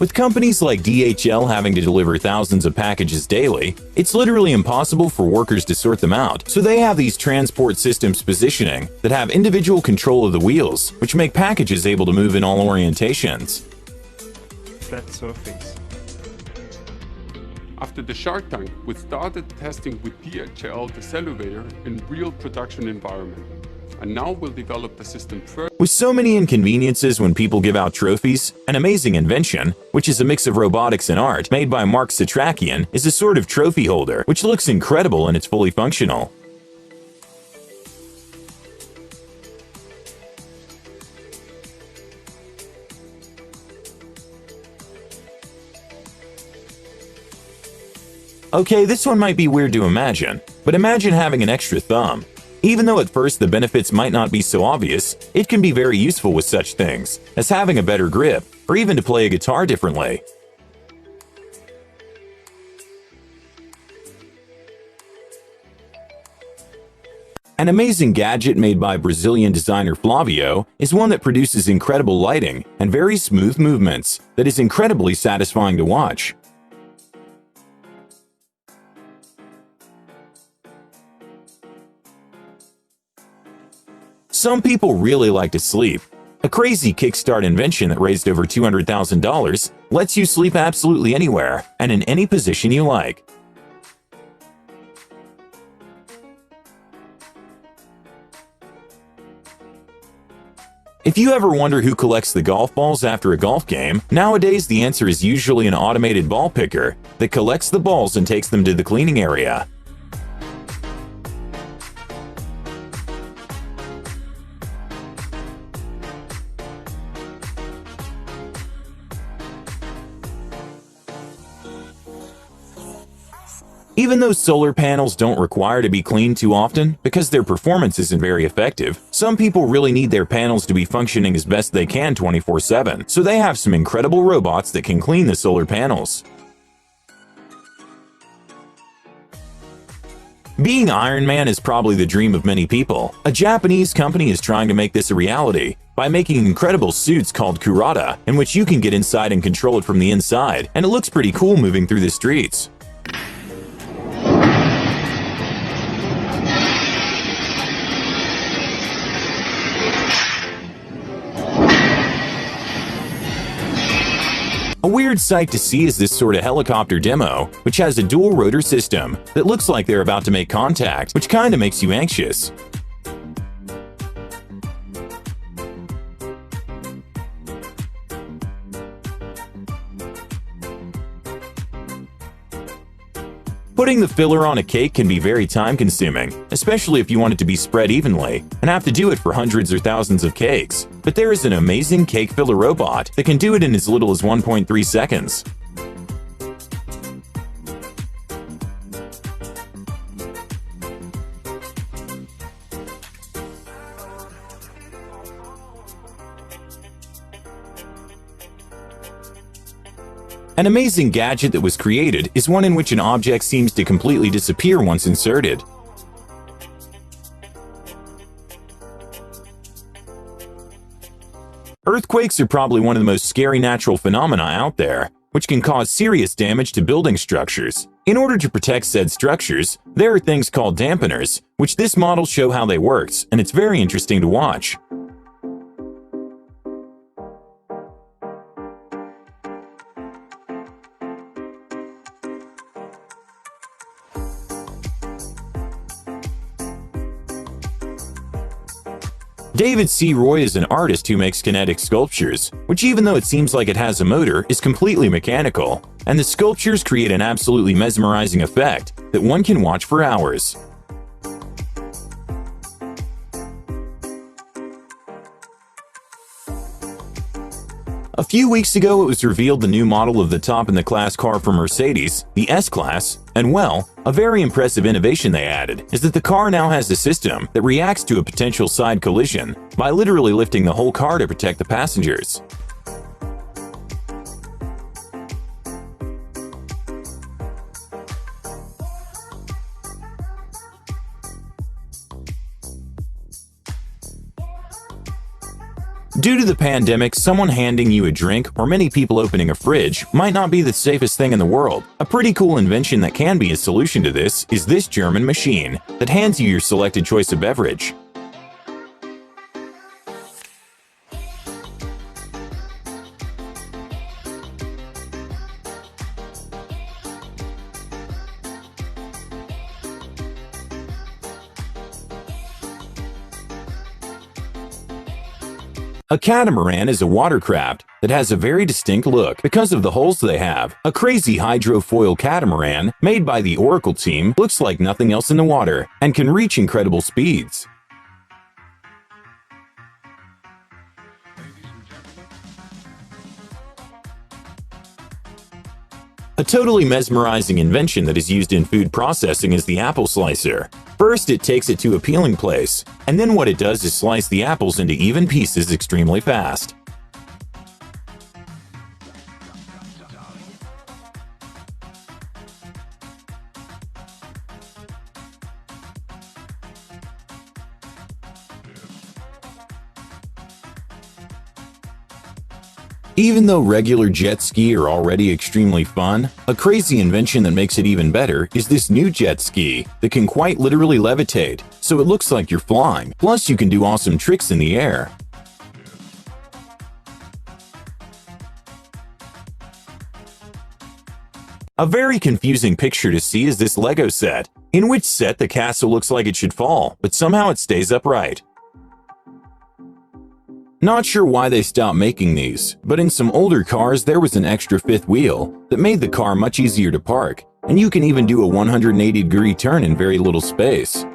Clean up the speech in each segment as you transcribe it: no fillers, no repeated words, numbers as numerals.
With companies like DHL having to deliver thousands of packages daily, it's literally impossible for workers to sort them out, so they have these transport systems positioning that have individual control of the wheels, which make packages able to move in all orientations. Flat surface. After the Shark Tank, we started testing with DHL the Celluvator in real production environment. And now we'll develop the system further. With so many inconveniences when people give out trophies, an amazing invention, which is a mix of robotics and art, made by Mark Satrakian, is a sort of trophy holder, which looks incredible and it's fully functional. Okay, this one might be weird to imagine, but imagine having an extra thumb. Even though at first the benefits might not be so obvious, it can be very useful with such things as having a better grip, or even to play a guitar differently. An amazing gadget made by Brazilian designer Flavio is one that produces incredible lighting and very smooth movements that is incredibly satisfying to watch. Some people really like to sleep. A crazy Kickstart invention that raised over $200,000 lets you sleep absolutely anywhere and in any position you like. If you ever wonder who collects the golf balls after a golf game, nowadays the answer is usually an automated ball picker that collects the balls and takes them to the cleaning area. Even though solar panels don't require to be cleaned too often because their performance isn't very effective, some people really need their panels to be functioning as best they can 24/7, so they have some incredible robots that can clean the solar panels. Being Iron Man is probably the dream of many people. A Japanese company is trying to make this a reality by making incredible suits called Kurata, in which you can get inside and control it from the inside, and it looks pretty cool moving through the streets. A weird sight to see is this sort of helicopter demo, which has a dual rotor system that looks like they're about to make contact, which kinda makes you anxious. Putting the filler on a cake can be very time-consuming, especially if you want it to be spread evenly, and have to do it for hundreds or thousands of cakes. But there is an amazing cake filler robot that can do it in as little as 1.3 seconds. An amazing gadget that was created is one in which an object seems to completely disappear once inserted. Earthquakes are probably one of the most scary natural phenomena out there, which can cause serious damage to building structures. In order to protect said structures, there are things called dampeners, which this model show how they works, and it's very interesting to watch. David C. Roy is an artist who makes kinetic sculptures, which even though it seems like it has a motor, is completely mechanical, and the sculptures create an absolutely mesmerizing effect that one can watch for hours. A few weeks ago, it was revealed the new model of the top-in-the-class car from Mercedes, the S-Class, and well, a very impressive innovation they added is that the car now has a system that reacts to a potential side collision by literally lifting the whole car to protect the passengers. Due to the pandemic, someone handing you a drink or many people opening a fridge might not be the safest thing in the world. A pretty cool invention that can be a solution to this is this German machine that hands you your selected choice of beverage. A catamaran is a watercraft that has a very distinct look because of the holes they have. A crazy hydrofoil catamaran made by the Oracle team looks like nothing else in the water and can reach incredible speeds. A totally mesmerizing invention that is used in food processing is the apple slicer. First, it takes it to a peeling place, and then what it does is slice the apples into even pieces extremely fast. Even though regular jet ski are already extremely fun, a crazy invention that makes it even better is this new jet ski that can quite literally levitate, so it looks like you're flying. Plus, you can do awesome tricks in the air. A very confusing picture to see is this Lego set, in which set the castle looks like it should fall, but somehow it stays upright. Not sure why they stopped making these, but in some older cars there was an extra fifth wheel that made the car much easier to park, and you can even do a 180-degree turn in very little space.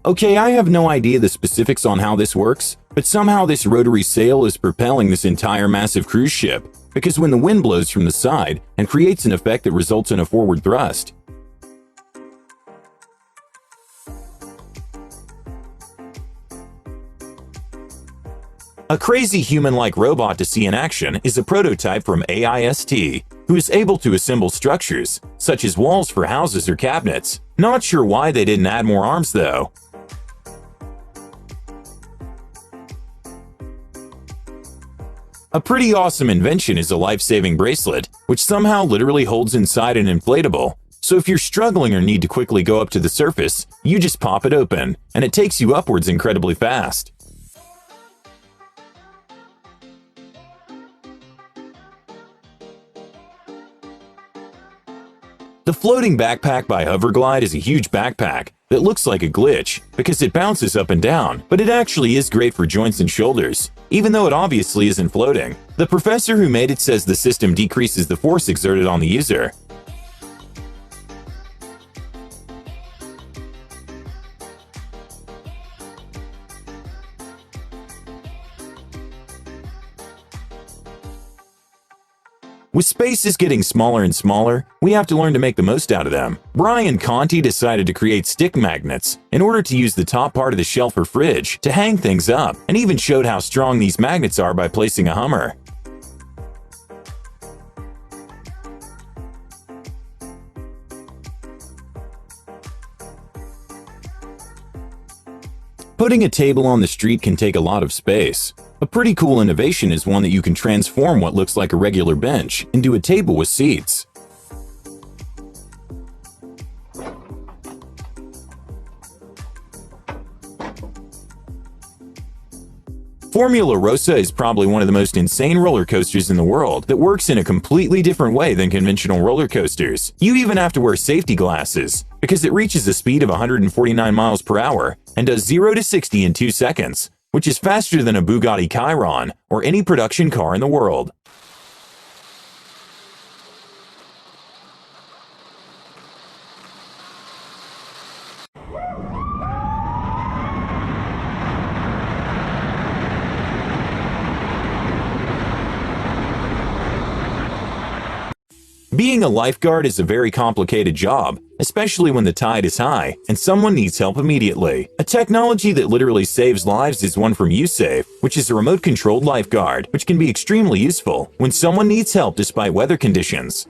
Okay, I have no idea the specifics on how this works, but somehow this rotary sail is propelling this entire massive cruise ship, because when the wind blows from the side and creates an effect that results in a forward thrust. A crazy human-like robot to see in action is a prototype from AIST, who is able to assemble structures, such as walls for houses or cabinets. Not sure why they didn't add more arms though. A pretty awesome invention is a life-saving bracelet, which somehow literally holds inside an inflatable. So if you're struggling or need to quickly go up to the surface, you just pop it open, and it takes you upwards incredibly fast. The floating backpack by Hoverglide is a huge backpack that looks like a glitch because it bounces up and down, but it actually is great for joints and shoulders, even though it obviously isn't floating. The professor who made it says the system decreases the force exerted on the user. With spaces getting smaller and smaller, we have to learn to make the most out of them. Brian Conti decided to create stick magnets in order to use the top part of the shelf or fridge to hang things up, and even showed how strong these magnets are by placing a Hummer. Putting a table on the street can take a lot of space. A pretty cool innovation is one that you can transform what looks like a regular bench into a table with seats. Formula Rossa is probably one of the most insane roller coasters in the world that works in a completely different way than conventional roller coasters. You even have to wear safety glasses because it reaches a speed of 149 miles per hour and does 0 to 60 in 2 seconds, which is faster than a Bugatti Chiron or any production car in the world. Being a lifeguard is a very complicated job, especially when the tide is high and someone needs help immediately. A technology that literally saves lives is one from USafe, which is a remote-controlled lifeguard, which can be extremely useful when someone needs help despite weather conditions.